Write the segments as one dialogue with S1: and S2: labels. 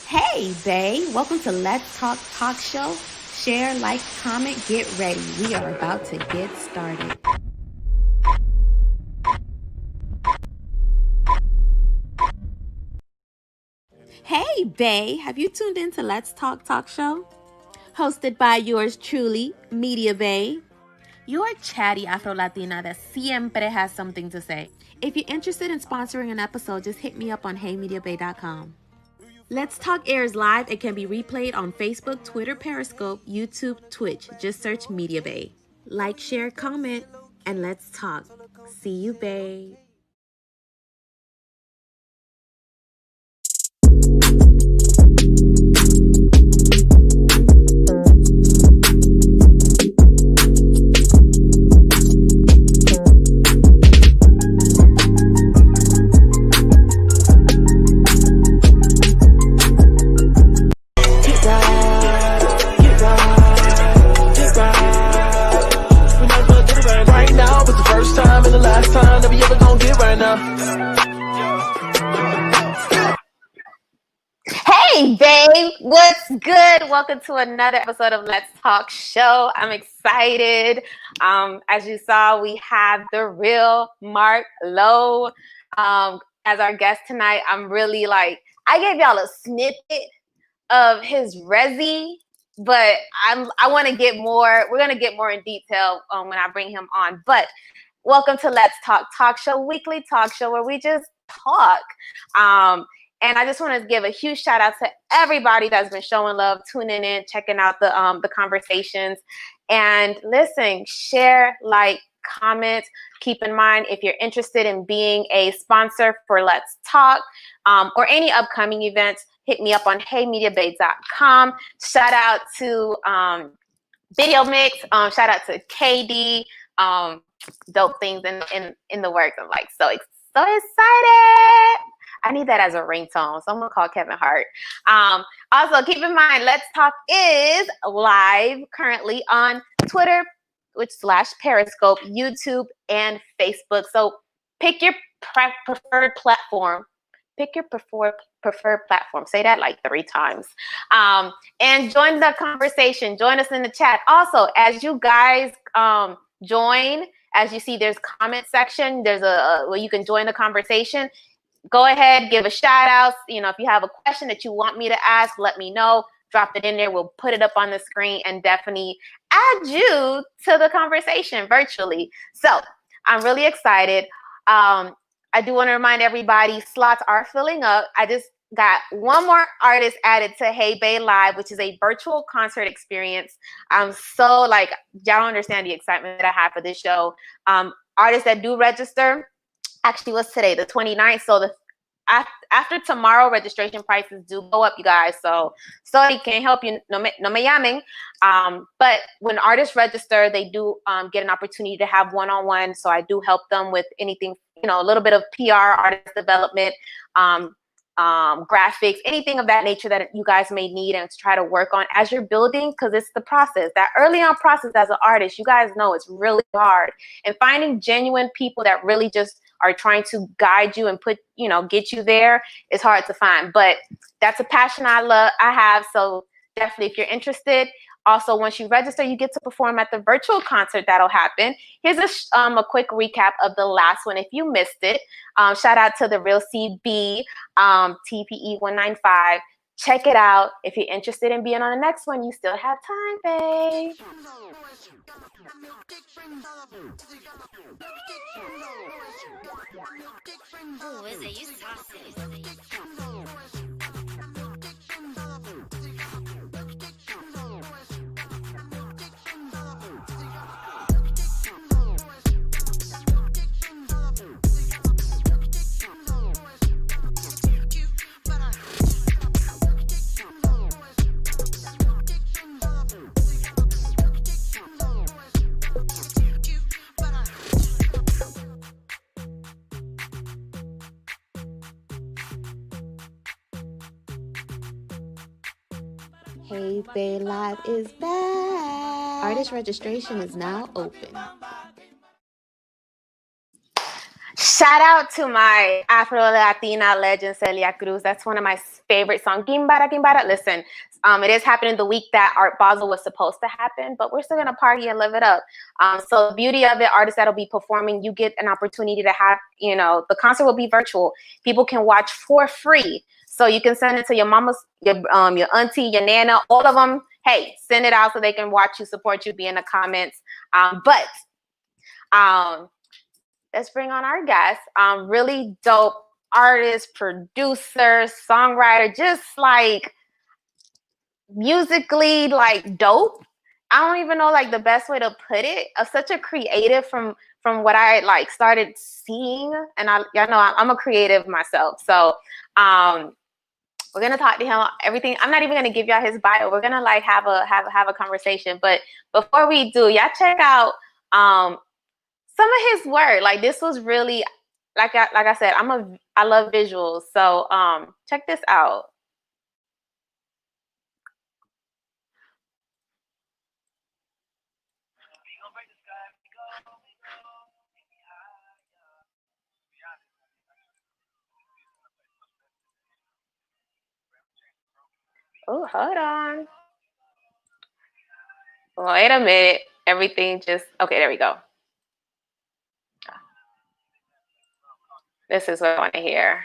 S1: Hey, Bay. Welcome to Let's Talk Show. Share, like, comment, get ready. We are about to get started. Hey, Bay. Have you tuned in to Let's Talk Show? Hosted by yours truly, Media Bay. Your chatty Afro-Latina that siempre has something to say. If you're interested in sponsoring an episode, just hit me up on heymediabay.com. Let's Talk airs live. It can be replayed on Facebook, Twitter, Periscope, YouTube, Twitch. Just search Media Bay. Like, share, comment, and let's talk. See you, Bay. Hey, babe, what's good? Welcome to another episode of Let's Talk Show. I'm excited. As you saw, we have the real MarcLo as our guest tonight. I'm really I gave y'all a snippet of his resi, but I want to get more. We're gonna get more in detail when I bring him on. But welcome to Let's Talk Show, weekly talk show where we just talk. And I just want to give a huge shout out to everybody that's been showing love, tuning in, checking out the conversations. And listen, share, like, comment. Keep in mind, if you're interested in being a sponsor for Let's Talk or any upcoming events, hit me up on heymediabay.com. Shout out to Video Mix. Shout out to KD. Dope things in the works. I'm so excited. I need that as a ringtone, so I'm gonna call Kevin Hart. Also, keep in mind, Let's Talk is live currently on Twitter, /Periscope, YouTube, and Facebook. So pick your preferred platform. Pick your preferred platform. Say that like 3 times. And join the conversation. Join us in the chat. Also, as you guys join, as you see, there's comment section. There's where you can join the conversation. Go ahead, give a shout out. If you have a question that you want me to ask, let me know. Drop it in there. We'll put it up on the screen and definitely add you to the conversation virtually. So I'm really excited. I do want to remind everybody, slots are filling up. I just got one more artist added to Hey Bay Live, which is a virtual concert experience. I'm so y'all don't understand the excitement that I have for this show. Artists that do register, actually was today, the 29th. So after tomorrow, registration prices do go up, you guys. So sorry, can't help you. No me llamen. But when artists register, they do get an opportunity to have one-on-one. So I do help them with anything, a little bit of PR, artist development, graphics, anything of that nature that you guys may need and to try to work on as you're building, because it's the process. That early on process as an artist, you guys know it's really hard. And finding genuine people that really just are trying to guide you and get you there is hard to find. But that's a passion I have. So definitely, if you're interested. Also, once you register, you get to perform at the virtual concert that'll happen. Here's a quick recap of the last one if you missed it. Shout out to the Real CB, TPE 195. Check it out. If you're interested in being on the next one, you still have time, babe.
S2: Who is it? You saucy.
S1: Hey Bay Live is back. Artist registration is now open.
S3: Shout out to my Afro-Latina legend, Celia Cruz. That's one of my
S1: favorite song, Gimbara Gimbara. Listen, it is happening the week that Art Basel was supposed to happen, but we're still gonna party and live it up. So the beauty of it, artists that'll be performing, you get an opportunity to have, the concert will be virtual. People can watch for free. So you can send it to your mama's, your auntie, your nana, all of them. Hey, send it out so they can watch you, support you, be in the comments. But let's bring on our guest. Really dope artist, producer, songwriter, just like musically like dope. I don't even know like the best way to put it. Such a creative from what I like started seeing, and y'all know I'm a creative myself. So we're gonna talk to him everything. I'm not even gonna give y'all his bio. We're gonna like have a conversation. But before we do, y'all check out some of his work. Like this was really like I said, I love visuals. So check this out. Oh, hold on. Wait a minute. Everything just okay. There we go. This is what I want to hear.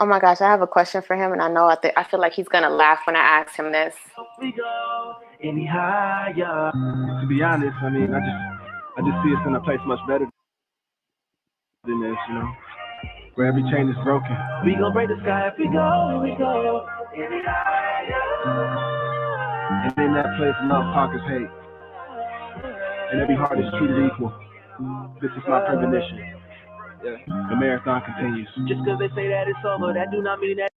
S1: Oh my gosh, I have a question for him, and I feel like he's gonna laugh when I ask him this.
S3: We go any higher. To be honest, I mean, I just see us in a place much better than this, where every chain is broken. We gon' break the sky if we go any higher. And in that place, love conquers hate, and every heart is treated equal. This is my premonition. Yeah, the marathon continues. Just 'cause they say that it's over, that do not mean that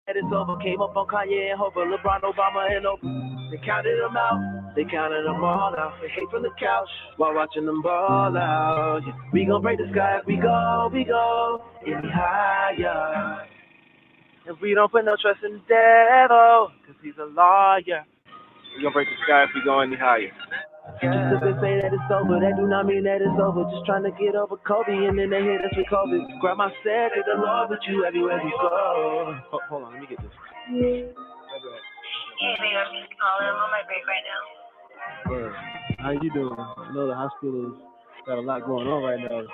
S3: it's over. Came up on Kanye and Hova, LeBron, Obama, and Oprah. They counted them out, they counted them all out. They hate from the couch while watching them ball out. Yeah. We gon' break the sky if we go any higher. If we don't put no trust in the devil, 'cause he's a lawyer. We gon' break the sky if we go any higher. Just 'cause they say that it's over, that do not mean that it's over. Just trying to get over Kobe, and then they hit us with COVID. Grab my set, take the Lord with you everywhere you go. Hold on, let me get this.
S2: Hey, babe, I'm just calling. I'm on my break right now.
S3: Word. How you doing? I know the hospital's got a lot going on right now.
S2: That's really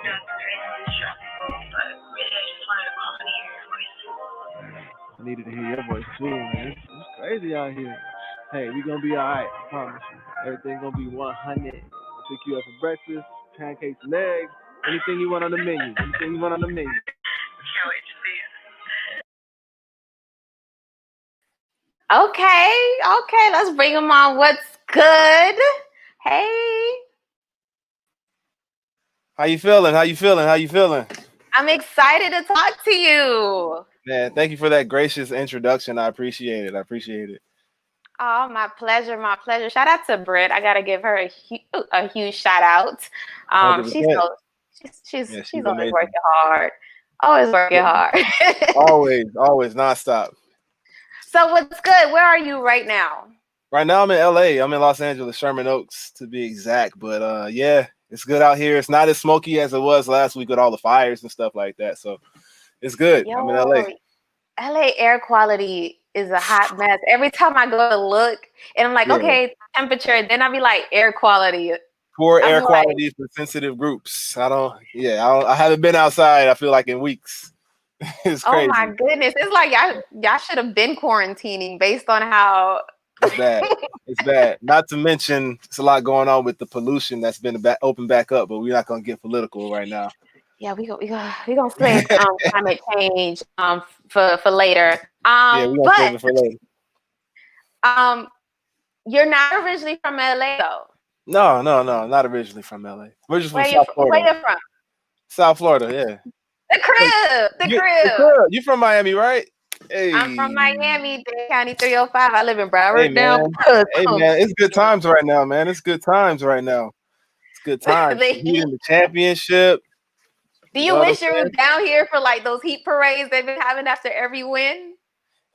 S2: stressful, but really, I just wanted to call and hear your voice.
S3: I needed to hear your voice too, man. It's crazy out here. Hey, we gonna be alright, I promise you. Everything gonna be 100. I'll pick you up for breakfast, pancakes and eggs, anything you want on the menu. Anything you want on the menu.
S2: Can't wait to see you.
S1: Okay, let's bring him on. What's good? Hey.
S4: How you feeling?
S1: I'm excited to talk to you.
S4: Man, thank you for that gracious introduction. I appreciate it.
S1: Oh, my pleasure. Shout out to Britt. I gotta give her a huge shout out. She's always
S4: amazing.
S1: working hard. Always working hard.
S4: always nonstop.
S1: So what's good? Where are you right now?
S4: Right now I'm in LA. I'm in Los Angeles, Sherman Oaks to be exact. But yeah, it's good out here. It's not as smoky as it was last week with all the fires and stuff like that. So it's good. I'm in LA.
S1: LA air quality is a hot mess. Every time I go to look, and I'm like, okay, temperature. Then I'll be like, air quality.
S4: Poor air quality for sensitive groups. I haven't been outside, I feel like, in weeks. It's crazy.
S1: Oh my goodness. It's like y'all should have been quarantining based on how
S4: It's bad. Not to mention it's a lot going on with the pollution that's been opened back up, but we're not gonna get political right now.
S1: Yeah, we gonna save climate change for later.
S4: We're gonna save it for later.
S1: You're not originally from LA though.
S4: No, not originally from LA. We're just from South Florida.
S1: Where you from?
S4: South Florida, yeah.
S1: The crib.
S4: You from Miami, right? Hey.
S1: I'm from Miami, Dade County 305. I live in Broward now.
S4: Hey man, it's good times right now, man. It's good times. Heat in the championship.
S1: Do you wish you were down here for like those heat parades they've been having after every win?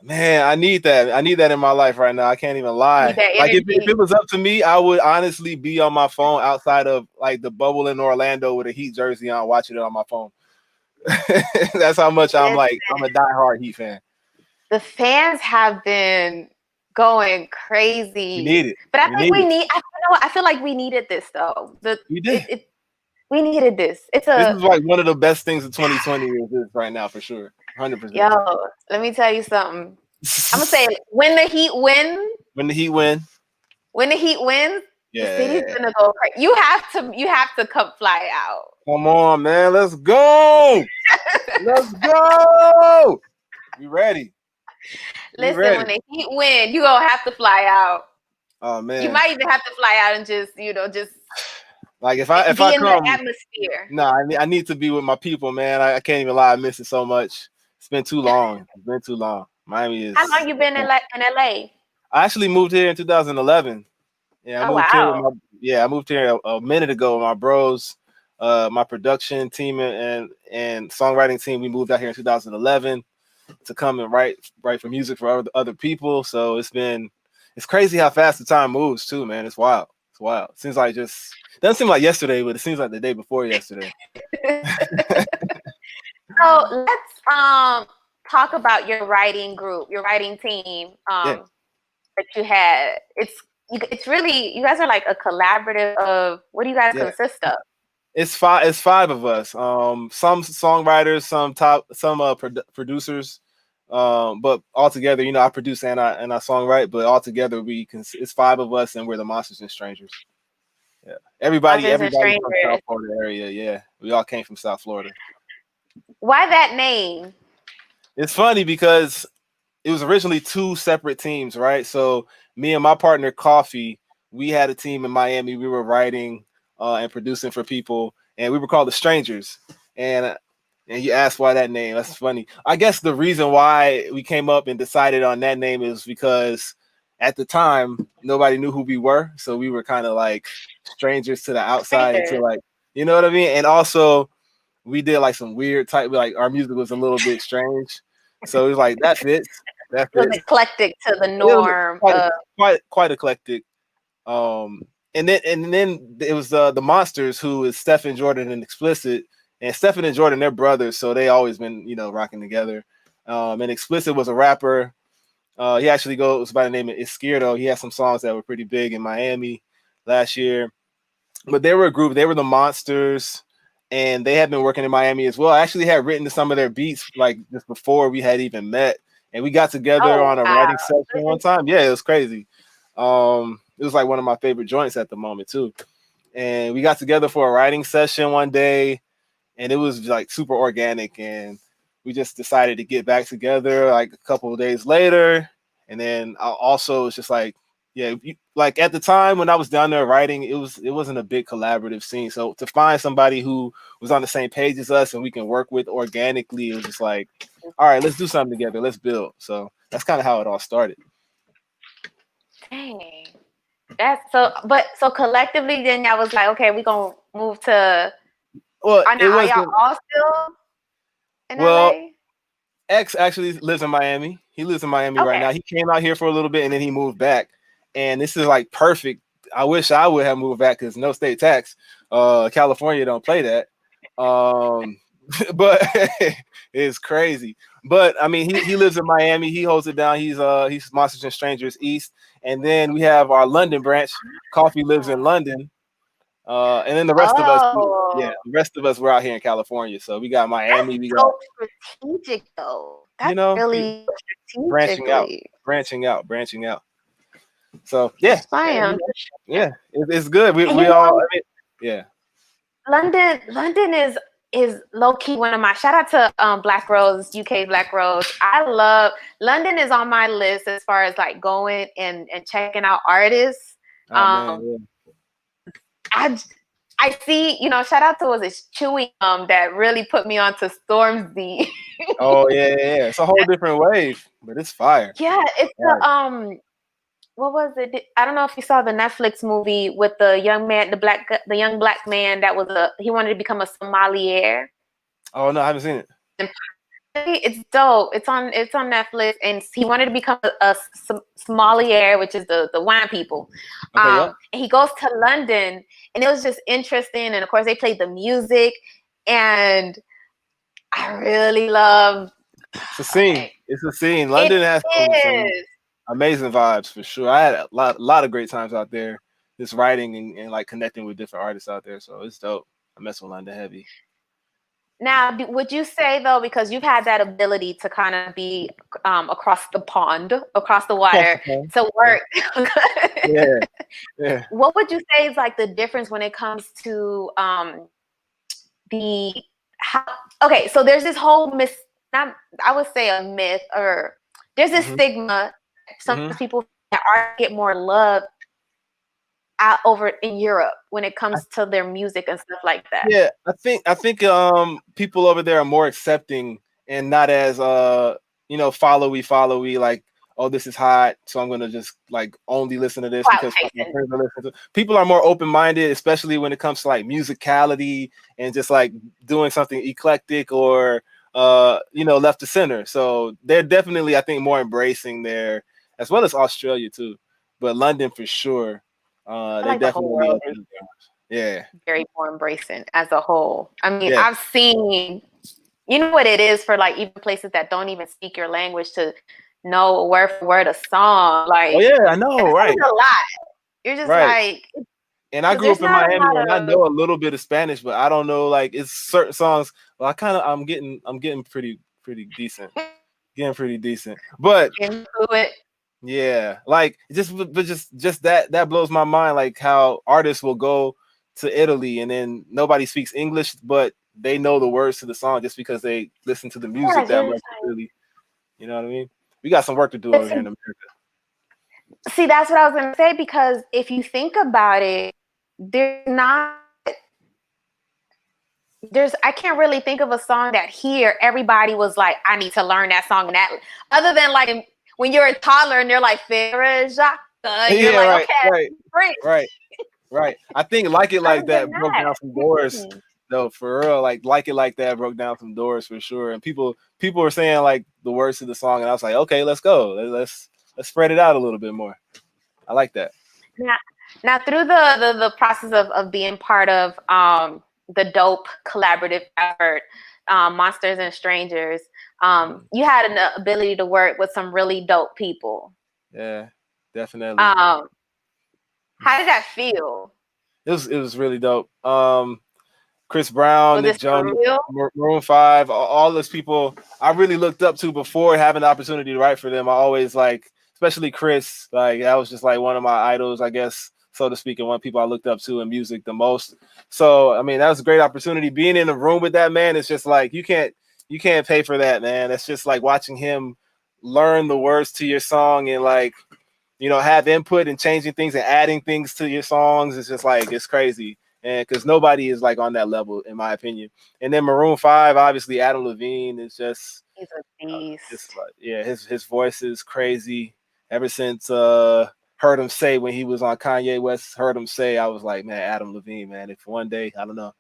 S4: Man, I need that in my life right now. I can't even lie. Like if it was up to me, I would honestly be on my phone outside of like the bubble in Orlando with a Heat jersey on, watching it on my phone. That's how much I'm
S1: Listen,
S4: a diehard Heat fan.
S1: the fans have been going
S4: We need
S1: crazy,
S4: it.
S1: but I
S4: We
S1: think
S4: need
S1: we
S4: it.
S1: need. I feel like we needed this though.
S4: We did.
S1: We needed this. It's
S4: This
S1: a
S4: is like one of the best things of 2020 is right now for sure. 100%.
S1: yo. Let me tell you something. I'm gonna say when the Heat win,
S4: When the Heat win,
S1: when the Heat wins, the
S4: yeah.
S1: city's gonna go crazy. You have to come fly out.
S4: Come on, man. Let's go. Let's go. We ready.
S1: Listen, when the Heat win, you gonna have to fly out.
S4: Oh man.
S1: You might even have to fly out and just
S4: like if I
S1: be in
S4: come,
S1: the atmosphere.
S4: no, I need to be with my people, man. I can't even lie. I miss it so much. It's been too long. It's been too long. Miami is.
S1: How long you been in LA?
S4: I actually moved here in 2011. Yeah, I moved here. I moved here a minute ago. My bros, my production team and songwriting team, we moved out here in 2011 to come and write for music for other people. So it's crazy how fast the time moves too, man. It's wild. It's wild. It seems like doesn't seem like yesterday, but it seems like the day before yesterday.
S1: So let's talk about your writing group, your writing team that you had. It's really, you guys are like a collaborative of, what do you guys consist of?
S4: It's five of us. Some songwriters, some producers. But all together, I produce and I songwrite, but all together it's five of us and we're the Monsters and Strangers. Yeah. Everybody from South Florida area. Yeah. We all came from South Florida.
S1: Why that name?
S4: It's funny because it was originally two separate teams, right? So me and my partner Coffee, we had a team in Miami. We were writing and producing for people, and we were called the Strangers. And you asked why that name. That's funny. I guess the reason why we came up and decided on that name is because at the time nobody knew who we were, so we were kind of like strangers to the outside until like, you know what I mean? And also we did like some weird type, like our music was a little bit strange. So it was like that fits. That fits.
S1: It was eclectic to the norm.
S4: Quite eclectic. And then it was the Monsters, who is Stephen, Jordan, and Explicit. And Stephen and Jordan, they're brothers, so they always been, rocking together. And Explicit was a rapper. He actually goes by the name of Izquierdo. He had some songs that were pretty big in Miami last year. But they were a group. They were the Monsters, and they had been working in Miami as well. I actually had written some of their beats like just before we had even met, and we got together on a writing session one time. Yeah, it was crazy. It was like one of my favorite joints at the moment too. And we got together for a writing session one day, and it was like super organic, and we just decided to get back together like a couple of days later. And then also it's just like, yeah, like at the time when I was down there writing, it wasn't a big collaborative scene. So to find somebody who was on the same page as us and we can work with organically, it was just like, all right, let's do something together. Let's build. So that's kind of how it all started.
S1: Dang. So collectively then y'all was like, okay, we're gonna move to,
S4: well,
S1: are y'all all still in LA?
S4: X actually lives in Miami. He lives in Miami right now. He came out here for a little bit and then he moved back. And this is like perfect. I wish I would have moved back because no state tax. California don't play that. But it's crazy. But I mean, he lives in Miami. He holds it down. He's Monsters and Strangers East. And then we have our London branch. Coffee lives in London. And then the rest of us, the rest of us were out here in California. So we got Miami. We got
S1: strategic though.
S4: That's
S1: really
S4: branching out. So yeah, it's good. We all,
S1: London is low key one of my, shout out to Black Rose, UK Black Rose. I love London, is on my list as far as like going and checking out artists. I see, shout out to Chewy that really put me onto Stormzy.
S4: Oh yeah, it's a whole different wave, but it's fire.
S1: Yeah, it's what was it? I don't know if you saw the Netflix movie with the young man, the young black man that was he wanted to become a sommelier.
S4: Oh no, I haven't seen it.
S1: It's dope. It's on Netflix, and he wanted to become a sommelier, which is the wine people. And he goes to London, and it was just interesting. And of course, they played the music, and I really love.
S4: It's a scene.
S1: Okay,
S4: It's a scene.
S1: it
S4: London has some
S1: is.
S4: amazing vibes for sure. I had a lot of great times out there, just writing and like connecting with different artists out there. So it's dope. I mess with London heavy.
S1: Now, would you say though, because you've had that ability to kind of be across the pond, across the water, to work,
S4: Yeah, yeah.
S1: what would you say is like the difference when it comes to the how? Okay, so there's this whole not, I would say a myth, or there's this
S4: Mhm.
S1: stigma. Some
S4: Mhm.
S1: people that art get more love out over in Europe when it comes to their music and stuff like that.
S4: Yeah, I think people over there are more accepting and not as followy like, oh, this is hot, so I'm gonna just like only listen to this
S1: Clout
S4: because my
S1: chasing.
S4: friends are listening to. People are more open minded, especially when it comes to like musicality and just like doing something eclectic or left to center. So they're definitely, I think, more embracing there, as well as Australia too, but London for sure.
S1: I feel
S4: They
S1: like the whole
S4: definitely
S1: world is
S4: open. Yeah,
S1: very more embracing as a whole. I mean,
S4: yeah.
S1: I've seen, you know what it is for like even places that don't even speak your language to know word for word a song.
S4: Oh
S1: Like,
S4: yeah, I know,
S1: that
S4: right,
S1: is a lot. You're just
S4: right.
S1: like,
S4: And I
S1: because
S4: grew
S1: there's
S4: up in
S1: not a
S4: Miami, and I
S1: lot of.
S4: know a little bit of Spanish, but I don't know like it's certain songs. Well, I'm getting pretty decent, getting pretty decent. But
S1: Into it.
S4: yeah, like just that blows my mind. Like how artists will go to Italy and then nobody speaks English, but they know the words to the song just because they listen to the music
S1: Yeah,
S4: that
S1: you're
S4: much.
S1: just
S4: Really, you know what I mean? We got some work to do
S1: like,
S4: over here in America.
S1: see, that's what I was gonna say, because if you think about it, there's not there's I can't really think of a song that here everybody was like, I need to learn that song, and that, other than like when you're a toddler and they're like Farrah Jacques, and you're
S4: Yeah,
S1: like,
S4: right,
S1: okay,
S4: right,
S1: French.
S4: right. Right. I think Like It Like
S1: Other than
S4: That broke
S1: that,
S4: down some doors
S1: mm-mm.
S4: though, for real. Like It Like That broke down some doors for sure. And people were saying like the words to the song, and I was like, okay, let's go. Let's spread it out a little bit more. I like that.
S1: now, now through the process of being part of the dope collaborative effort, Monsters and Strangers, you had an ability to work with some really dope people.
S4: Yeah, definitely.
S1: Um, how did that feel?
S4: It was really dope. Chris Brown,
S1: Was
S4: Nick
S1: it
S4: Jonas,
S1: surreal?
S4: Maroon 5, all those people I really looked up to before having the opportunity to write for them. I always like, especially Chris, like that was just like one of my idols, I guess, so to speak, and one of the people I looked up to in music the most. So I mean, that was a great opportunity. Being in a room with that man, it's just like you can't pay for that, man. It's just like watching him learn the words to your song and like, have input and changing things and adding things to your songs. It's just like it's crazy. And because nobody is like on that level, in my opinion. And then Maroon 5, obviously Adam Levine is
S1: He's a beast.
S4: just like, yeah, his voice is crazy. Ever since heard him say when he was on Kanye West, heard him say, I was like, man, Adam Levine, man, if one day, I don't know,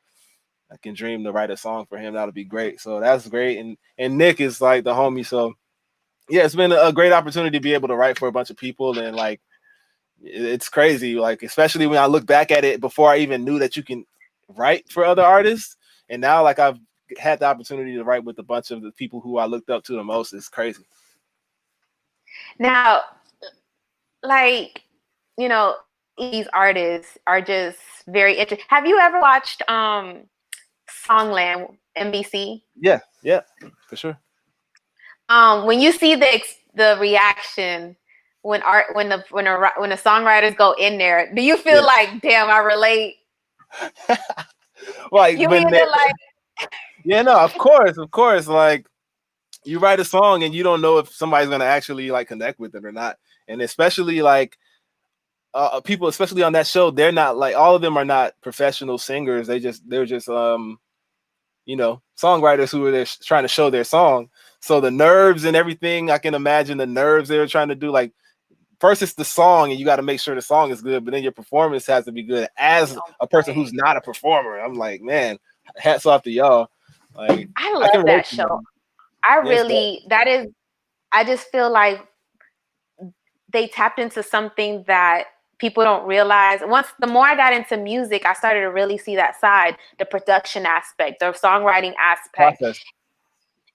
S4: I can dream to write a song for him, that'll be great. So that's great. And Nick is like the homie. So yeah, it's been a great opportunity to be able to write for a bunch of people, and like it's crazy, like especially when I look back at it before I even knew that you can write for other artists, and now like I've had the opportunity to write with a bunch of the people who I looked up to the most. It's crazy.
S1: Now, like, you know, these artists are just very interesting. Have you ever watched Songland, NBC?
S4: Yeah, for sure.
S1: When you see the reaction when the songwriters go in there, do you feel
S4: Yeah.
S1: like, damn, I relate?
S4: Like
S1: You
S4: when
S1: mean it like,
S4: yeah, no, of course, like you write a song and you don't know if somebody's gonna actually like connect with it or not, and especially like people, especially on that show, they're not like, all of them are not professional singers. They're just songwriters who are there trying to show their song. So the nerves and everything, I can imagine the nerves they were trying to do. Like first it's the song and you got to make sure the song is good, but then your performance has to be good as a person who's not a performer. I'm like, man, hats off to y'all. Like
S1: I
S4: I can
S1: love
S4: relate
S1: that
S4: to
S1: show.
S4: them.
S1: I
S4: Yes,
S1: really, that is, I just feel like they tapped into something that people don't realize. Once the more I got into music, I started to really see that side, the production aspect, the songwriting aspect.
S4: process.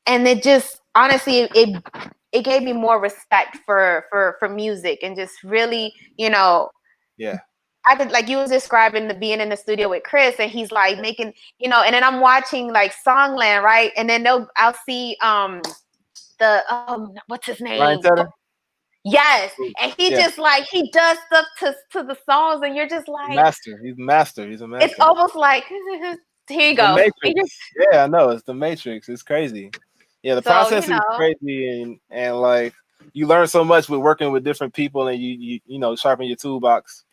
S1: and it just honestly it gave me more respect for music, and just really,
S4: Yeah.
S1: I could, like you was describing, the being in the studio with Chris, and he's like making, and then I'm watching like Songland, right? And then I'll see the what's his
S4: Ryan
S1: name?
S4: Tedder?
S1: Yes, and he
S4: Yeah.
S1: just like he does stuff to the songs, and you're just like,
S4: Master. He's a master. He's a
S1: it's
S4: master.
S1: almost like here you
S4: The
S1: go.
S4: Matrix. Yeah, I know. It's the Matrix. It's crazy. Yeah, the
S1: So
S4: process is crazy, and like you learn so much with working with different people, and you sharpen your toolbox.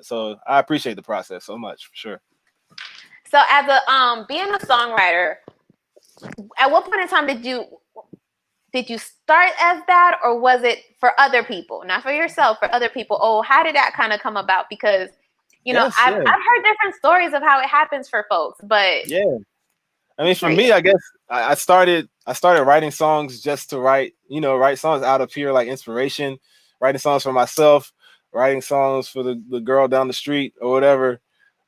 S4: So I appreciate the process so much for sure.
S1: so as a being a songwriter, at what point in time did you start as that, or was it for other people, not for yourself, for other people? Oh, how did that kind of come about? Because
S4: Yes,
S1: I've
S4: yeah,
S1: heard different stories of how it happens for folks, but
S4: yeah. I mean, for me, I guess I started writing songs just to write songs out of pure like inspiration, writing songs for myself, writing songs for the girl down the street or whatever.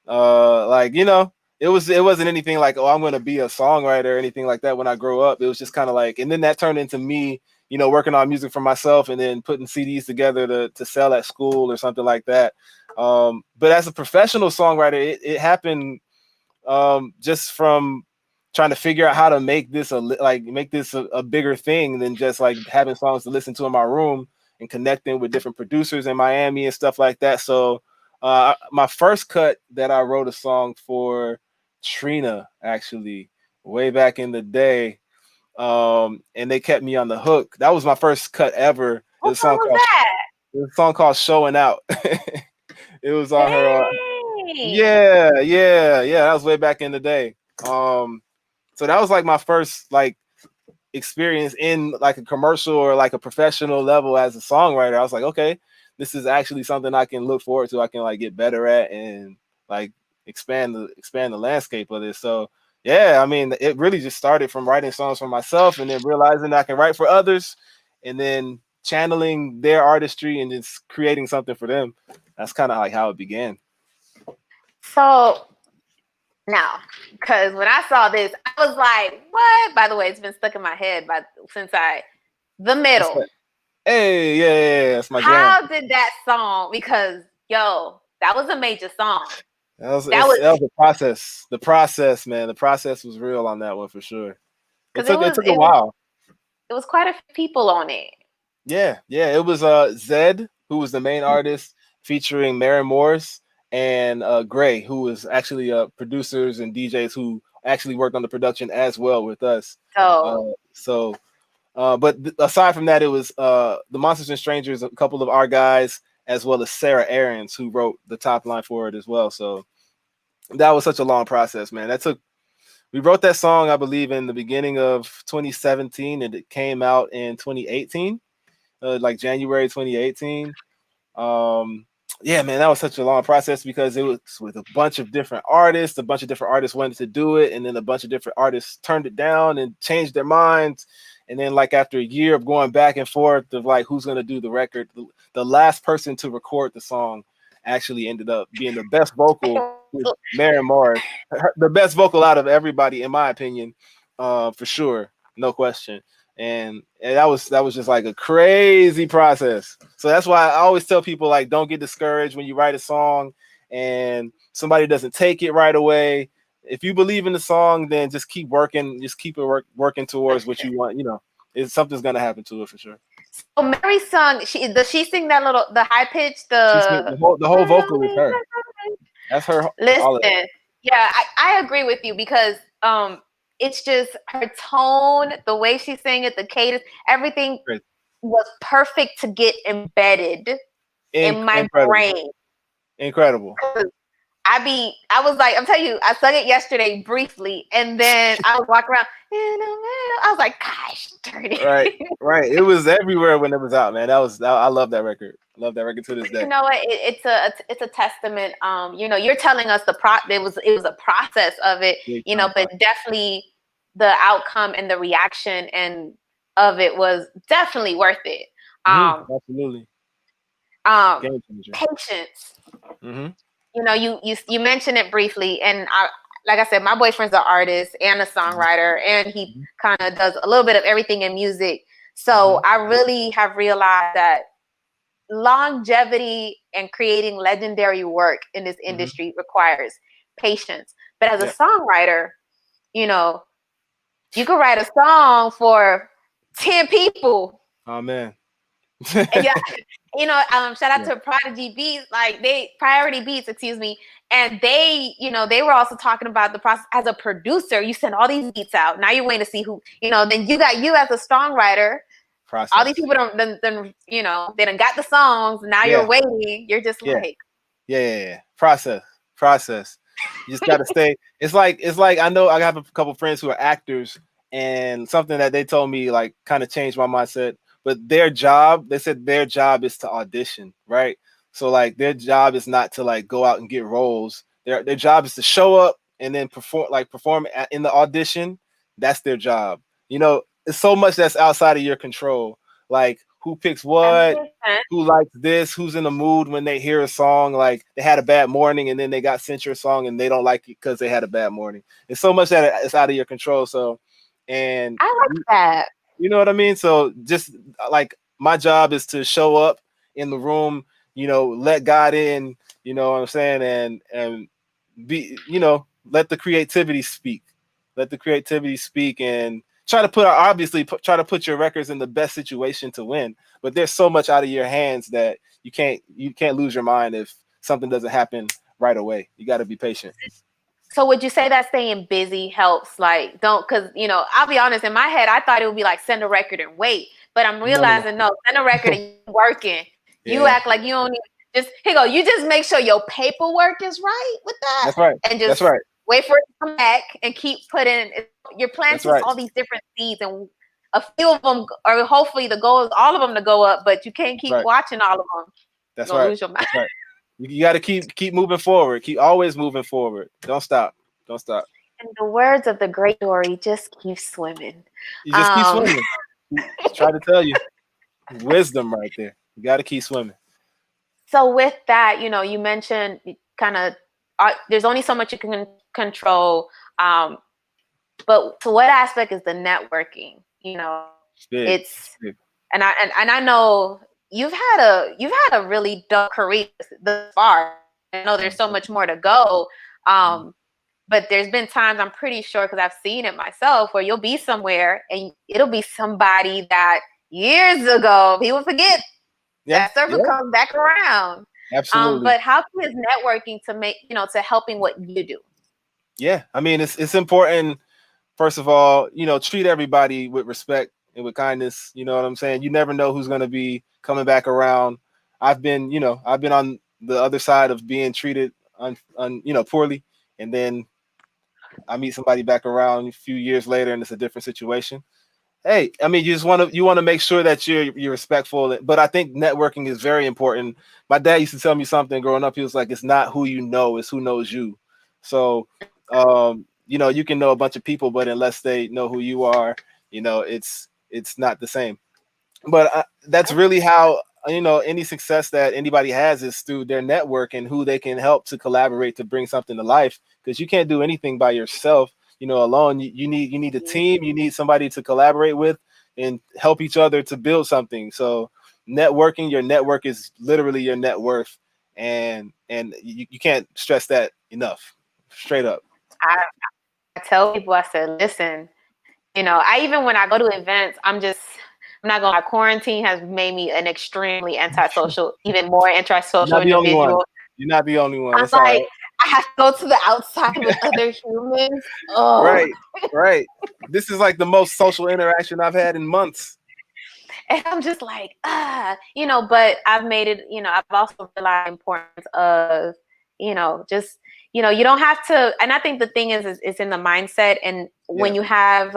S4: Like it wasn't anything like, oh, I'm gonna be a songwriter or anything like that when I grow up. It was just kind of like, and then that turned into me, working on music for myself, and then putting CDs together to sell at school or something like that. But as a professional songwriter, it happened just from trying to figure out how to make this a bigger thing than just like having songs to listen to in my room, and connecting with different producers in Miami and stuff like that. So my first cut that I wrote a song for Trina, actually, way back in the day. And they kept me on the hook. That was my first cut ever. It
S1: what
S4: was
S1: song was that?
S4: a song called Showing Out. It was on her
S1: Dang.
S4: yeah. That was way back in the day. So that was like my first like experience in like a commercial or like a professional level as a songwriter. I was like, okay, this is actually something I can look forward to. I can like get better at, and like expand the landscape of this. So yeah, I mean, it really just started from writing songs for myself, and then realizing I can write for others, and then channeling their artistry and just creating something for them. That's kind of like how it began.
S1: So now, because when I saw this, I was like, what? By the way, it's been stuck in my head since the
S4: What's
S1: middle.
S4: that? Hey, yeah, that's my jam.
S1: How did that song? Because that was a major song.
S4: That was the process. The process, man. The process was real on that one for sure. It took a while.
S1: It was quite a few people on it.
S4: Yeah. It was Zed, who was the main artist, featuring Maren Morris, and Gray, who was actually producers and DJs who actually worked on the production as well with us. But aside from that, it was the Monsters and Strangers, a couple of our guys, as well as Sarah Aarons, who wrote the top line for it as well. So that was such a long process, man. We wrote that song, I believe, in the beginning of 2017, and it came out in 2018, like January 2018. Yeah, man, that was such a long process because it was with a bunch of different artists. A bunch of different artists wanted to do it, and then a bunch of different artists turned it down and changed their minds. And then, like, after a year of going back and forth of like who's gonna do the record, the last person to record the song actually ended up being the best vocal with Maren Morris, the best vocal out of everybody, in my opinion, for sure, no question. And that was just like a crazy process. So that's why I always tell people, like, don't get discouraged when you write a song and somebody doesn't take it right away. If you believe in the song, then just keep working, just keep it working towards what you want. Something's gonna happen to it for sure.
S1: So Mary's song, does she sing that the high pitch,
S4: the whole vocal is her. That's her.
S1: Listen, yeah, I agree with you because it's just her tone, the way she sang it, the cadence, everything was perfect to get embedded in my brain.
S4: Incredible.
S1: I was like, I'm telling you, I sung it yesterday briefly, and then I was walking around in the middle. I was like, gosh, darn it.
S4: Right. It was everywhere when it was out, man. I love that record. Love that record to this day.
S1: You know what? It's a testament. You're telling us it was a process of it, but definitely the outcome and the reaction and of it was definitely worth it.
S4: Absolutely.
S1: Patience. You mentioned it briefly, and like I said, my boyfriend's an artist and a
S4: Mhm.
S1: songwriter, and he
S4: Mhm.
S1: kind of does a little bit of everything in music. So
S4: Mhm.
S1: I really have realized that longevity and creating legendary work in this
S4: Mhm.
S1: industry requires patience. But as a
S4: Yeah.
S1: songwriter, you know, you could write a song for 10 people.
S4: Oh man.
S1: And yeah, shout out
S4: Yeah.
S1: to Prodigy Beats, like Priority Beats, excuse me. And they were also talking about the process as a producer. You send all these beats out. Now you're waiting to see who, then you got you as a songwriter. All these
S4: Process.
S1: people they done got the songs. Now you're
S4: Yeah.
S1: waiting. You're just
S4: Yeah.
S1: like,
S4: Yeah. Process. You just got to stay. It's like I know I have a couple friends who are actors, and something that they told me like kind of changed my mindset. But they said their job is to audition, right? So like their job is not to like go out and get roles. Their job is to show up and then perform in the audition. That's their job. It's so much that's outside of your control. Like who picks
S1: that
S4: what,
S1: makes sense.
S4: who likes this, who's in the mood when they hear a song, like they had a bad morning and then they got sent your song and they don't like it because they had a bad morning. It's so much that it's out of your control. So, and
S1: I like that.
S4: you know what I mean? So just like my job is to show up in the room, let God in, you know what I'm saying? And be, let the creativity speak. Let the creativity speak and try to put your records in the best situation to win. But there's so much out of your hands that you can't lose your mind if something doesn't happen right away. You got to be patient.
S1: So would you say that staying busy helps? Like, because I'll be honest. In my head, I thought it would be like send a record and wait, but I'm
S4: No, no,
S1: realizing no, send a record and you working. You
S4: yeah,
S1: act like you don't even just here you go. You just make sure your paperwork is right with that,
S4: that's right.
S1: and
S4: That's
S1: just
S4: right.
S1: wait for it to come back and keep putting. You're
S4: That's
S1: planting
S4: right.
S1: all these different seeds, and a few of them, or hopefully the goal is all of them to go up, but you can't
S4: That's
S1: keep
S4: right.
S1: watching all of them. You're
S4: That's
S1: gonna
S4: right.
S1: lose your mind.
S4: That's right. You got to keep moving forward. Keep always moving forward. Don't stop. Don't stop.
S1: In the words of the great story, just keep swimming.
S4: You just keep
S1: Um,
S4: swimming. Try to tell you wisdom right there. You got to keep swimming.
S1: so with that, you mentioned kind of there's only so much you can control. Um, but to what aspect is the networking?
S4: Big.
S1: It's
S4: Big.
S1: and I know you've had a really dope career thus far. I know there's so much more to go. Um, but there's been times I'm pretty sure because I've seen it myself where you'll be somewhere and it'll be somebody that years ago people forget
S4: Yeah.
S1: that circle
S4: Yeah.
S1: comes back around.
S4: Absolutely.
S1: But how can is networking to make to helping what you do?
S4: Yeah. I mean, it's important. First of all, treat everybody with respect and with kindness. You know what I'm saying? You never know who's going to be coming back around. I've been on the other side of being treated poorly, and then I meet somebody back around a few years later, and it's a different situation. Hey, I mean, you want to make sure that you're respectful. But I think networking is very important. My dad used to tell me something growing up. He was like, "It's not who you know, it's who knows you." So, you can know a bunch of people, but unless they know who you are, it's not the same. But that's really how any success that anybody has is through their network and who they can help to collaborate to bring something to life. Because you can't do anything by yourself, alone. You need a team. You need somebody to collaborate with and help each other to build something. So networking, your network is literally your net worth, and you can't stress that enough. Straight up.
S1: I, I tell people, I said, listen, I even when I go to events, I'm not gonna lie, quarantine has made me an extremely antisocial, even more
S4: You're
S1: antisocial
S4: not the only one.
S1: individual.
S4: You're not the only one.
S1: I'm
S4: It's all
S1: like,
S4: right.
S1: I have to go to the outside with other humans. Oh,
S4: Right, right. This is like the most social interaction I've had in months.
S1: and I'm just like, but I've made it, I've also realized the importance of, just, you don't have to, and I think the thing is it's in the mindset. And
S4: Yeah,
S1: when you have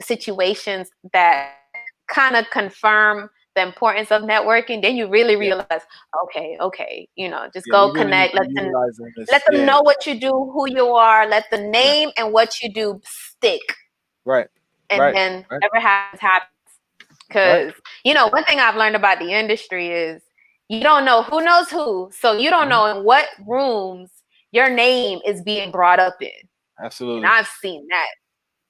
S1: situations that kind of confirm the importance of networking, then you really
S4: yeah,
S1: realize, okay, just
S4: yeah.
S1: go
S4: You really need
S1: connect,
S4: to utilize on
S1: let
S4: this.
S1: them
S4: Yeah,
S1: know what you do, who you are, let the
S4: yeah.
S1: name and what you do stick.
S4: Right,
S1: And
S4: right,
S1: then
S4: right,
S1: whatever happens.
S4: right.
S1: Because, one thing I've learned about the industry is you don't know who knows who. So you don't
S4: Mhm.
S1: know in what rooms your name is being brought up in.
S4: Absolutely.
S1: And I've seen that.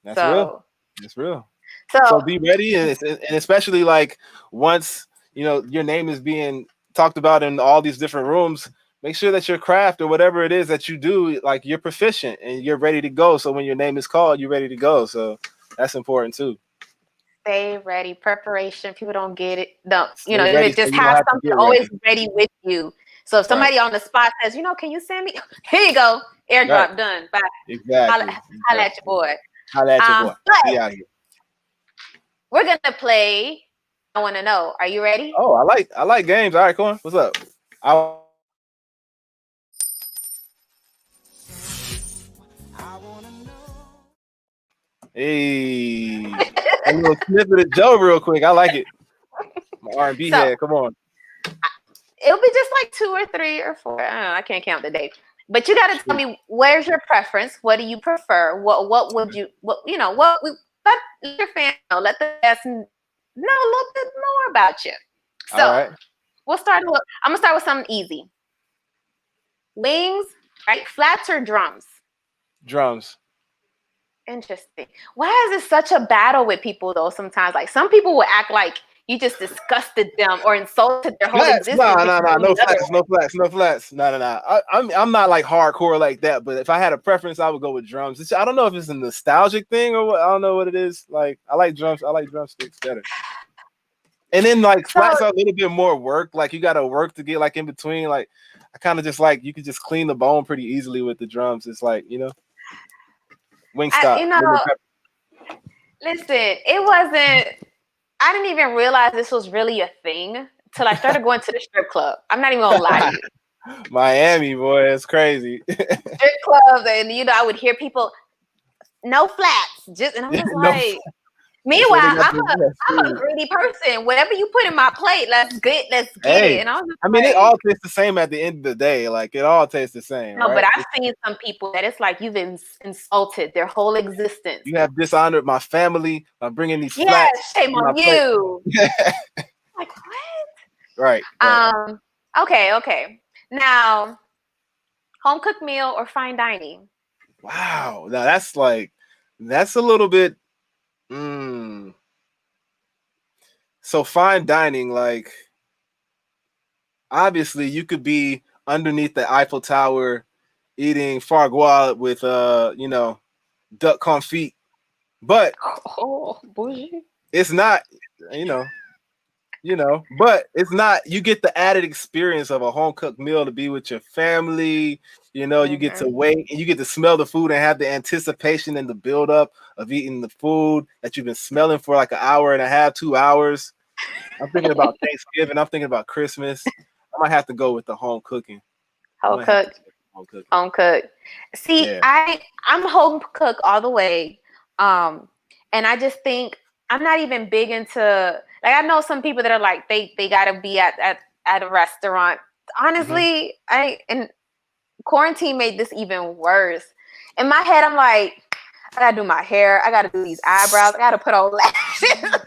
S4: That's real. That's real.
S1: So
S4: So be ready, and especially like once your name is being talked about in all these different rooms, make sure that your craft or whatever it is that you do, like you're proficient and you're ready to go. So when your name is called, you're ready to go. So that's important too.
S1: stay ready. Preparation. People don't get it. Don't
S4: Stay ready so
S1: just
S4: you don't
S1: have
S4: have to
S1: something
S4: get
S1: always
S4: ready.
S1: ready with you. So if
S4: Right.
S1: somebody on the spot says, can you send me? Here you go. Airdrop
S4: Right.
S1: done. Bye.
S4: Exactly.
S1: Holla at your boy.
S4: Holla at your boy.
S1: But
S4: Be out here.
S1: we're gonna play. I want to know. Are you ready?
S4: Oh, I like games. All right, come on. What's up? Hey, a little snippet of Joe real quick. I like it. My R&B head. Come on.
S1: It'll be just like 2 or 3 or 4. I don't know. I can't count the days. But you got to tell me, where's your preference? What do you prefer? What would you? What let your fans know. Let the guests know a little bit more about you. So
S4: All right.
S1: I'm gonna start with something easy. Wings, right? Flats or drums?
S4: Drums.
S1: Interesting. Why is it such a battle with people though? Sometimes, like some people will act like you just disgusted them or insulted their whole
S4: Flats?
S1: existence.
S4: No flats. No. I'm not like hardcore like that. But if I had a preference, I would go with drums. I don't know if it's a nostalgic thing or what. I don't know what it is. Like I like drums. I like drumsticks better. And then like flats are a little bit more work. Like you got to work to get like in between. Like I kind of just like you can just clean the bone pretty easily with the drums. It's like Wingstop.
S1: Listen, it wasn't. I didn't even realize this was really a thing till I started going to the strip club. I'm not even gonna lie to you.
S4: Miami, boy, it's crazy.
S1: Strip clubs, and I would hear people, no flats, and I'm just like. Meanwhile, I'm a greedy person. Whatever you put in my plate, let's get it. And
S4: it all tastes the same at the end of the day. Like it all tastes the same.
S1: No,
S4: right?
S1: But I've seen some people that it's like you've insulted their whole existence.
S4: You have dishonored my family by bringing these flats.
S1: Shame on you. Like what?
S4: Right.
S1: Okay. Now, home cooked meal or fine dining?
S4: Wow. Now that's a little bit. So fine dining, like obviously you could be underneath the Eiffel Tower eating foie gras with duck confit, but it's not but it's not. You get the added experience of a home cooked meal to be with your family. You get to wait and you get to smell the food and have the anticipation and the build up of eating the food that you've been smelling for like an hour and a half, 2 hours. I'm thinking about Thanksgiving. I'm thinking about Christmas. I might have to go with the home cooking.
S1: Home cook. See, yeah. I'm home cook all the way. And I just think I'm not even big into, like, I know some people that are like, they gotta be at a restaurant. Honestly, and quarantine made this even worse. In my head, I'm like, I gotta do my hair. I gotta do these eyebrows. I gotta put on lashes.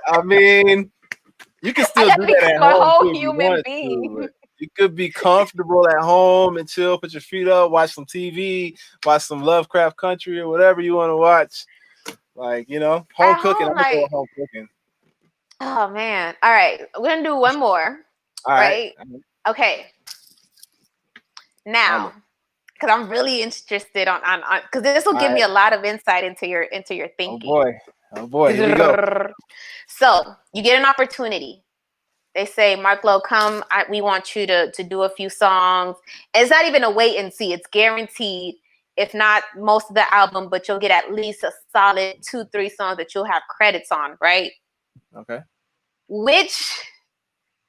S4: I mean, you can still do that at home.
S1: A whole human being.
S4: You could be comfortable at home and chill, put your feet up, watch some TV, watch some Lovecraft Country or whatever you want to watch. Like, home cooking. I'm going home cooking.
S1: Oh, man. All right. We're going to do one more.
S4: All right.
S1: Okay. Now, because I'm really interested on because this will give me a lot of insight into your thinking.
S4: Oh boy. Here we go.
S1: So you get an opportunity. They say, MarcLo, come. We want you to do a few songs. It's not even a wait and see. It's guaranteed. If not most of the album, but you'll get at least a solid 2-3 songs that you'll have credits on, right?
S4: Okay.
S1: Which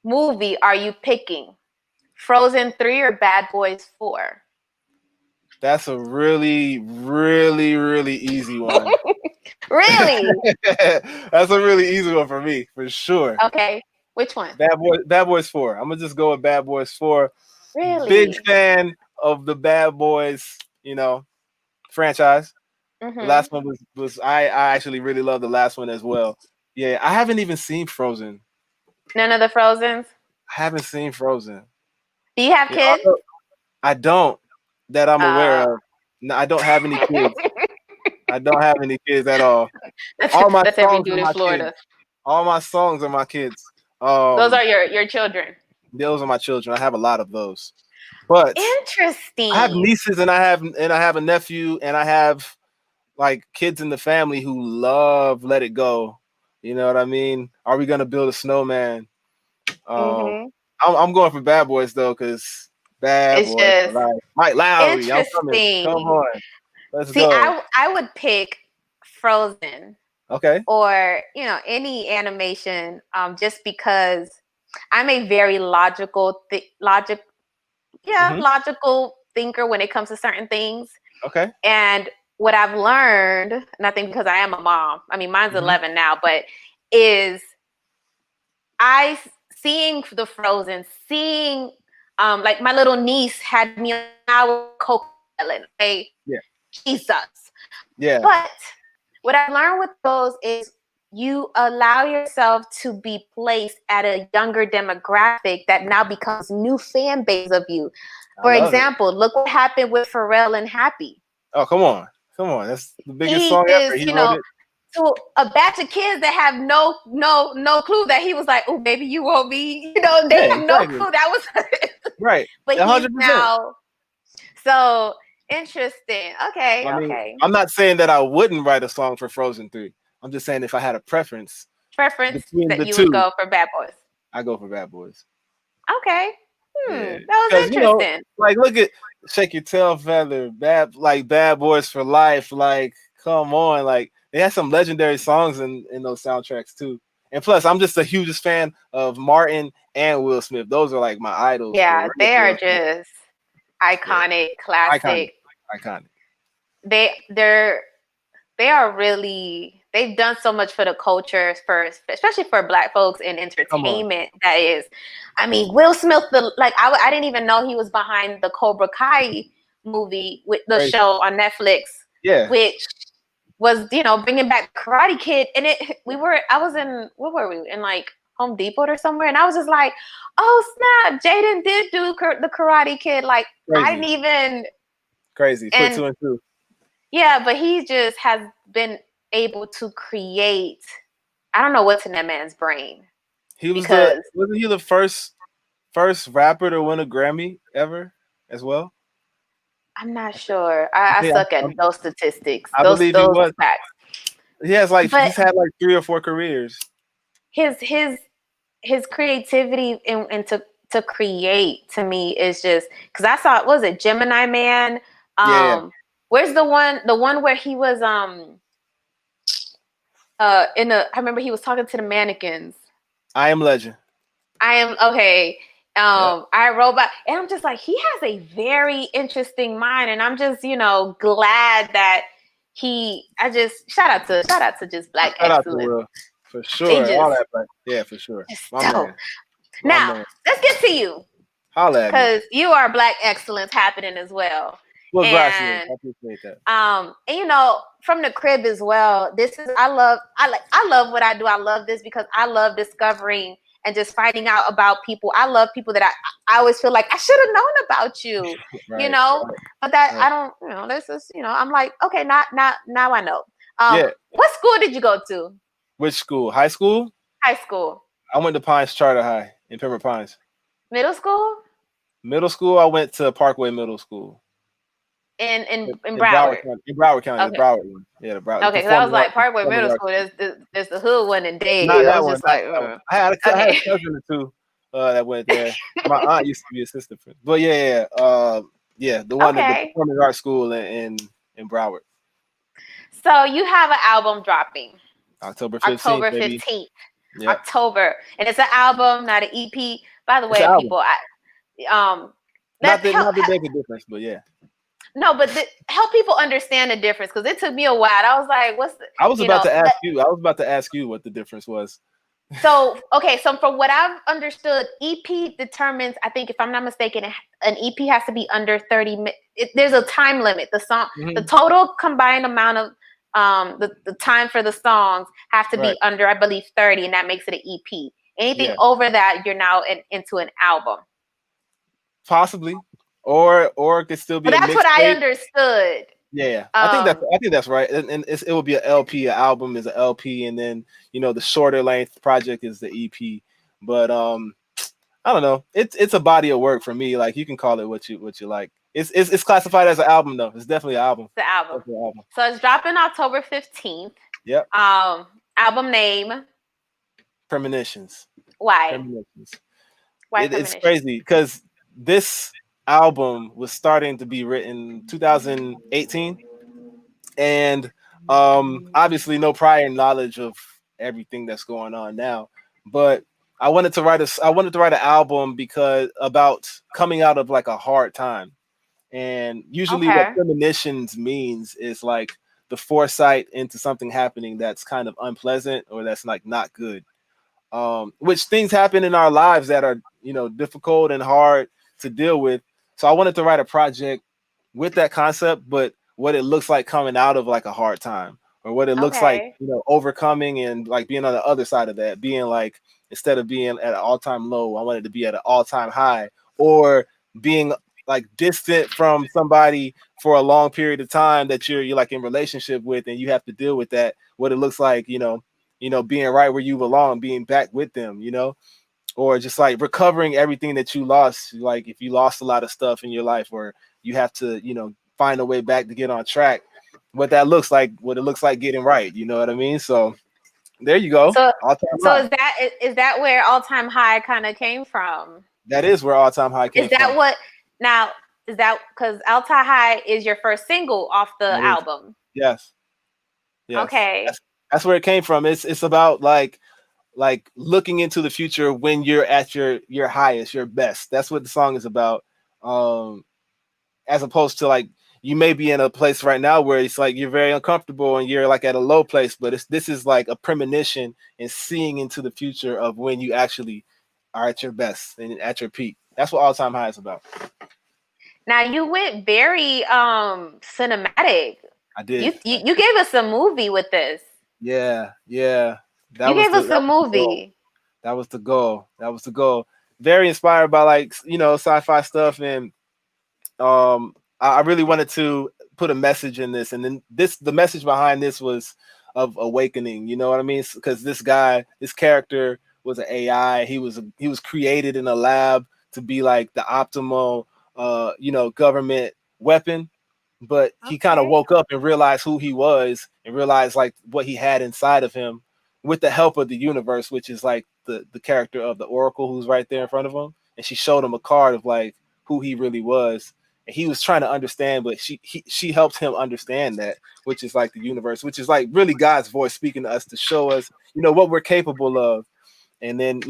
S1: movie are you picking? Frozen 3 or Bad Boys 4?
S4: That's a really, really, really easy one.
S1: Really?
S4: That's a really easy one for me, for sure.
S1: Okay. Which one?
S4: Bad Boys 4. I'm going to just go with Bad Boys 4.
S1: Really?
S4: Big fan of the Bad Boys, franchise. Mm-hmm. The last one was I actually really love the last one as well. Yeah, I haven't even seen Frozen.
S1: None of the Frozens?
S4: I haven't seen Frozen.
S1: Do you have kids?
S4: I don't, that I'm aware of. No, I don't have any kids. I don't have any kids at all.
S1: That's,
S4: All my
S1: that's every
S4: songs
S1: dude
S4: are
S1: in
S4: my kids.
S1: Florida.
S4: All my songs are my kids.
S1: Those are your children.
S4: Those are my children. I have a lot of those. But I have
S1: Interesting.
S4: nieces and I have a nephew and I have like kids in the family who love Let It Go. You know what I mean? Are we gonna build a snowman? Um,
S1: Hmm.
S4: I'm going for Bad Boys though, because Bad
S1: It's
S4: Boys for
S1: just
S4: life. Mike Lowry, I'm coming. Come
S1: interesting.
S4: on, let's
S1: See,
S4: go.
S1: I would pick Frozen
S4: Okay.
S1: or any animation, just because I'm a very
S4: Hmm.
S1: logical thinker when it comes to certain things.
S4: Okay.
S1: And what I've learned, and I think because I am a mom, I mean mine's
S4: Hmm.
S1: 11 now, but is I seeing the Frozen, seeing like my little niece had me on our Coco Island. Hey,
S4: Yeah.
S1: Jesus.
S4: Yeah.
S1: But what I've learned with those is you allow yourself to be placed at a younger demographic that now becomes new fan base of you.
S4: I
S1: For
S4: love it.
S1: example, look what happened with Pharrell and Happy.
S4: Oh, come on. Come on. That's the biggest
S1: He
S4: song ever.
S1: is,
S4: He wrote it.
S1: to a batch of kids that have no clue that he was like, oh, baby, you won't be, they
S4: Yeah,
S1: have no
S4: exactly.
S1: clue that was,
S4: Right.
S1: but he's
S4: 100%.
S1: now so interesting.
S4: I
S1: Okay,
S4: mean,
S1: okay.
S4: I'm not saying that I wouldn't write a song for Frozen 3. I'm just saying if I had a preference
S1: Preference
S4: between
S1: that
S4: the
S1: you would
S4: two,
S1: go for Bad Boys.
S4: I go for Bad Boys.
S1: Okay.
S4: Yeah.
S1: That was
S4: Because,
S1: interesting.
S4: like, look at Shake Your Tail Feather, Bad Boys for Life. Like, come on. Like, they had some legendary songs in those soundtracks, too. And plus, I'm just the hugest fan of Martin and Will Smith. Those are like my idols for
S1: Yeah,
S4: real.
S1: they
S4: For
S1: are
S4: real.
S1: just
S4: Yeah.
S1: iconic,
S4: Iconic.
S1: classic.
S4: Iconic.
S1: They're they are really, they've done so much for the culture, for especially for Black folks in
S4: Come on.
S1: entertainment. That is, I mean, Will Smith. I didn't even know he was behind the Cobra Kai movie with the
S4: Crazy.
S1: show on Netflix,
S4: Yeah.
S1: which was bringing back Karate Kid. And I was in, what were we in, like Home Depot or somewhere, and I was just like, oh snap, Jaden did do the Karate Kid. Like I
S4: Crazy.
S1: didn't even.
S4: Crazy. Put
S1: And
S4: two and two.
S1: yeah, but he just has been able to create. I don't know what's in that man's brain,
S4: He was
S1: because
S4: wasn't he the first rapper to win a Grammy ever as well?
S1: I'm not sure. I
S4: Yeah,
S1: suck at those statistics,
S4: I
S1: those
S4: believe he
S1: those
S4: was.
S1: facts. But
S4: He's had like 3 or 4 careers.
S1: his his his creativity and to create, to me, is just, because I saw, was it Gemini Man?
S4: Yeah.
S1: Where's the one where he was I remember he was talking to the mannequins.
S4: I Am Legend.
S1: I am okay.
S4: Yeah.
S1: I Robot, and I'm just like, he has a very interesting mind, and I'm just glad that I just shout out to just Black
S4: Shout out to
S1: excellence.
S4: Will. For
S1: They
S4: sure. All
S1: just
S4: that black. Yeah, for sure. My
S1: dope.
S4: man. My
S1: Now
S4: man.
S1: let's get to you,
S4: Holla at me.
S1: because you are Black excellence happening as well.
S4: Well, gracias.
S1: And
S4: I appreciate that.
S1: and from the crib as well. This is, I love what I do. I love this because I love discovering and just finding out about people. I love people that I always feel like I should have known about you,
S4: Right.
S1: but that
S4: Right.
S1: I don't, this is, I'm like, okay, now I know.
S4: Yeah.
S1: What school did you go to?
S4: Which school? High school?
S1: High school?
S4: I went to Pines Charter High in Pembroke Pines.
S1: Middle school?
S4: Middle school, I went to Parkway Middle School.
S1: In
S4: Broward
S1: Broward?
S4: County. In Broward County,
S1: Okay.
S4: the Broward one. Yeah, the Broward.
S1: Okay, because I was like, Parkway
S4: Performing
S1: Middle
S4: arts.
S1: School. There's the hood one in Dade.
S4: Not
S1: I
S4: that
S1: was
S4: one.
S1: just
S4: Not
S1: like,
S4: that one. I had a cousin or two that went there. My aunt used to be a sister friend. But yeah, the one at the
S1: Okay.
S4: Performing Arts School in Broward.
S1: So you have an album dropping
S4: October 15th,
S1: October
S4: baby.
S1: 15th.
S4: Yeah.
S1: October. And it's an album, not an EP. By the
S4: It's
S1: way,
S4: an album.
S1: people,
S4: Not that make a difference, but yeah.
S1: No, but help people understand the difference, because it took me a while. I was like, what's the,
S4: I was about to ask you what the difference was.
S1: So from what I've understood, EP determines, I think if I'm not mistaken, an EP has to be under 30 minutes. There's a time limit. The song, the total combined amount of the time for the songs have to be under, I believe, 30, and that makes it an EP. Anything over that, you're now into an album.
S4: Possibly. Or it could still be
S1: But that's what I understood.
S4: Yeah,
S1: Um,
S4: I think that's right. And it will be an LP. An album is an LP, and then the shorter length project is the EP. But I don't know. It's a body of work for me. Like you can call it what you like. It's classified as an album though. It's definitely an album.
S1: the album.
S4: Definitely an album.
S1: So it's dropping October 15th.
S4: Yep.
S1: Album name.
S4: Premonitions.
S1: Why?
S4: Premonitions.
S1: Why
S4: It's
S1: Premonition?
S4: crazy because this album was starting to be written 2018, and obviously no prior knowledge of everything that's going on now. But I wanted to write an album because about coming out of like a hard time. And usually what
S1: Okay.
S4: premonitions means is like the foresight into something happening that's kind of unpleasant or that's like not good. Which things happen in our lives that are, difficult and hard to deal with. So I wanted to write a project with that concept, but what it looks like coming out of like a hard time, or what it looks like,
S1: Okay.
S4: overcoming and like being on the other side of that, being like, instead of being at an all-time low, I wanted to be at an all-time high, or being like distant from somebody for a long period of time that you're like in relationship with, and you have to deal with that, what it looks like, being right where you belong, being back with them, or just like recovering everything that you lost. Like if you lost a lot of stuff in your life, or you have to, find a way back to get on track, what it looks like getting right. You know what I mean? So there you go.
S1: So
S4: All time
S1: so
S4: high.
S1: is that where All Time High kind of came from?
S4: That is where all time high
S1: Is
S4: came
S1: that
S4: from.
S1: what now? Is that because All Time High is your first single off the
S4: That is.
S1: album?
S4: Yes. Yes.
S1: Okay.
S4: That's where it came from. It's about like looking into the future when you're at your highest, your best. That's what the song is about. As opposed to like you may be in a place right now where it's like you're very uncomfortable and you're like at a low place, but this is like a premonition and seeing into the future of when you actually are at your best and at your peak. That's what all time high is about.
S1: Now you went very cinematic.
S4: I
S1: You,
S4: did.
S1: you you gave us a movie with this.
S4: Yeah, yeah. That
S1: You
S4: was
S1: gave
S4: the
S1: us
S4: that
S1: a
S4: was the goal.
S1: movie.
S4: That was the goal. That was the goal. Very inspired by like sci-fi stuff, and I really wanted to put a message in this, and then the message behind this was of awakening. You know what I mean? Because this character was an AI. He was created in a lab to be like the optimal, government weapon. But he kind of
S1: Okay.
S4: woke up and realized who he was, and realized like what he had inside of him, with the help of the universe, which is like the character of the Oracle who's right there in front of him, and she showed him a card of like who he really was, and he was trying to understand, but she helped him understand that, which is like the universe, which is like really God's voice speaking to us to show us, what we're capable of. And then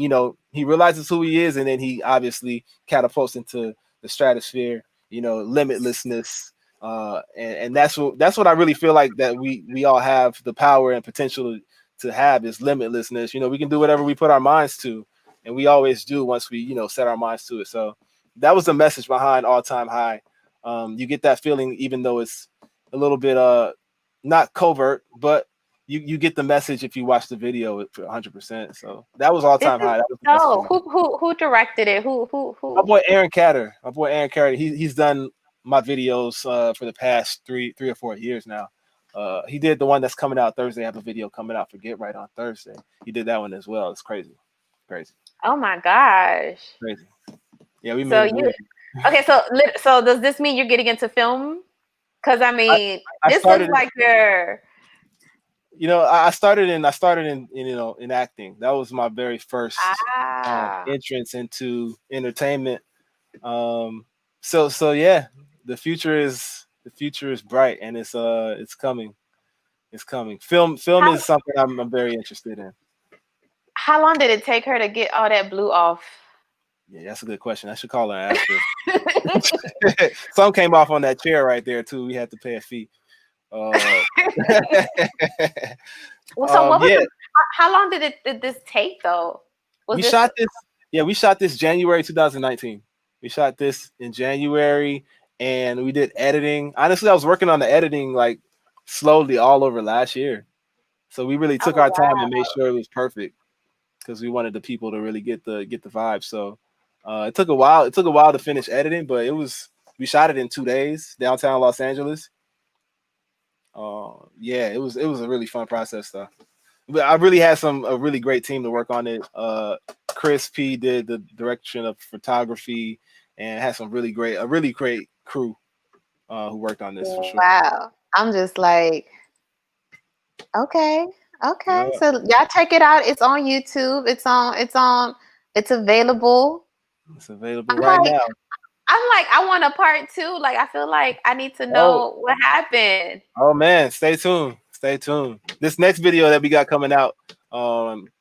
S4: he realizes who he is, and then he obviously catapults into the stratosphere, limitlessness. And that's what I really feel like, that we all have the power and potential to have, is limitlessness. We can do whatever we put our minds to, and we always do once we set our minds to it. So that was the message behind all time high. You get that feeling, even though it's a little bit not covert, but you get the message if you watch the video for 100%. So that was all
S1: This
S4: time
S1: is
S4: high. That was the message
S1: so.
S4: behind it.
S1: Who directed it?
S4: My
S1: Who?
S4: boy Aaron Catter. He's done my videos for the past three or 4 years now. He did the one that's coming out Thursday. I have a video coming out for Get Right on Thursday. He did that one as well. It's crazy, crazy,
S1: Oh my gosh.
S4: crazy. Yeah, we
S1: So
S4: made
S1: you
S4: movies.
S1: okay? So does this mean you're getting into film? Because I
S4: I,
S1: mean,
S4: I
S1: this looks
S4: started.
S1: like you're.
S4: I started in in acting. That was my very first
S1: Ah.
S4: entrance into entertainment. Um, so yeah, the future is bright, and it's coming. It's coming. Film
S1: How
S4: is something I'm very interested in.
S1: how long did it take her to get all that blue off?
S4: Yeah, that's a good question. I should call her and ask her. Some came off on that chair right there too. We had to pay a fee. Uh,
S1: Well, so what was
S4: yeah,
S1: the? How long did this take though? Was
S4: we
S1: this
S4: shot this. Yeah, we shot this January 2019. We shot this in January, and we did editing. Honestly, I was working on the editing like slowly all over last year. So we really took
S1: Oh
S4: our time and
S1: wow.
S4: made sure it was perfect, because we wanted the people to really get the vibe. So it took a while. It took a while to finish editing, but we shot it in 2 days, downtown Los Angeles. Yeah, it was a really fun process though. But I really had a really great team to work on it. Chris P did the direction of photography and had a really great crew who worked on this for sure.
S1: Wow. I'm just like, okay.
S4: Yeah,
S1: Okay. So y'all check it out. It's on YouTube. It's available.
S4: it's available
S1: I'm
S4: right
S1: like,
S4: now.
S1: I want a part two. Like, I feel like I need to
S4: Oh,
S1: know what happened.
S4: oh man, stay tuned. Stay tuned. This next video that we got coming out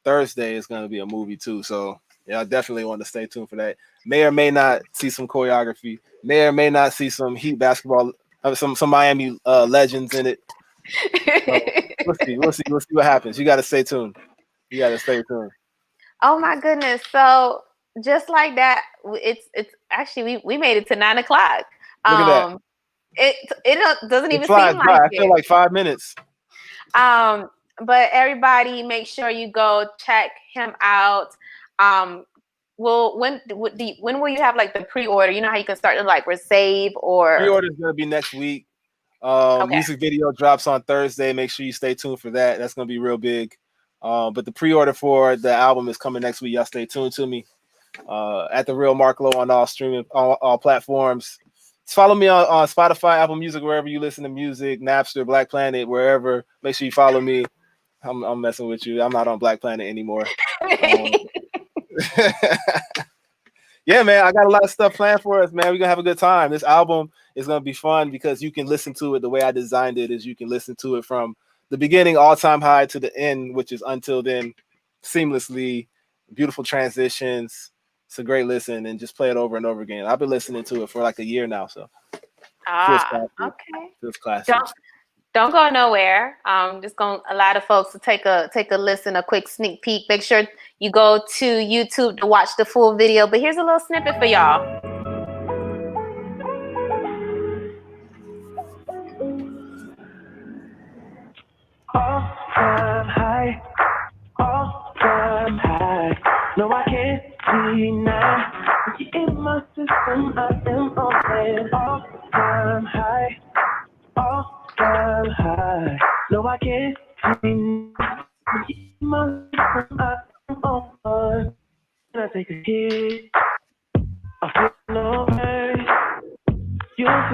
S4: Thursday is gonna be a movie too. So yeah, I definitely want to stay tuned for that. May or may not see some choreography. May or may not see some Heat basketball, some Miami legends in it. So we'll see. We'll see what happens. You got to stay tuned. You got to stay tuned.
S1: Oh my goodness. So just like that, it's actually we made it to 9 o'clock.
S4: Look at that.
S1: Um doesn't
S4: It
S1: even
S4: flies
S1: seem
S4: by.
S1: like
S4: I feel
S1: it.
S4: like 5 minutes.
S1: But everybody make sure you go check him out. Well, when will you have like the pre-order? You know how you can start to like receive or
S4: Pre-order is gonna be next week.
S1: okay.
S4: Music video drops on Thursday. Make sure you stay tuned for that. That's gonna be real big. But the pre-order for the album is coming next week. Y'all stay tuned to me. At the Real MarcLo on all streaming all platforms. Follow me on Spotify, Apple Music, wherever you listen to music, Napster, Black Planet, wherever. Make sure you follow me. I'm messing with you. I'm not on Black Planet anymore. Yeah, man, I got a lot of stuff planned for us, man. We're gonna have a good time. This album is gonna be fun because you can listen to it the way I designed it. Is you can listen to it from the beginning, all time high, to the end, which is until then, seamlessly. Beautiful transitions. It's a great listen, and just play it over and over again. I've been listening to it for like a year now, so feels classic.
S1: Okay.
S4: Feels classic.
S1: Don't go nowhere. Just going to allow the folks to take a listen, a quick sneak peek. Make sure you go to YouTube to watch the full video. But here's a little snippet for y'all.
S3: All-time high, all-time high. No, I can't deny. You're in my system, I am on all-time high, all-time high. No, I can't deny. You're in my system, I am on. When I take a hit, I feel no way. You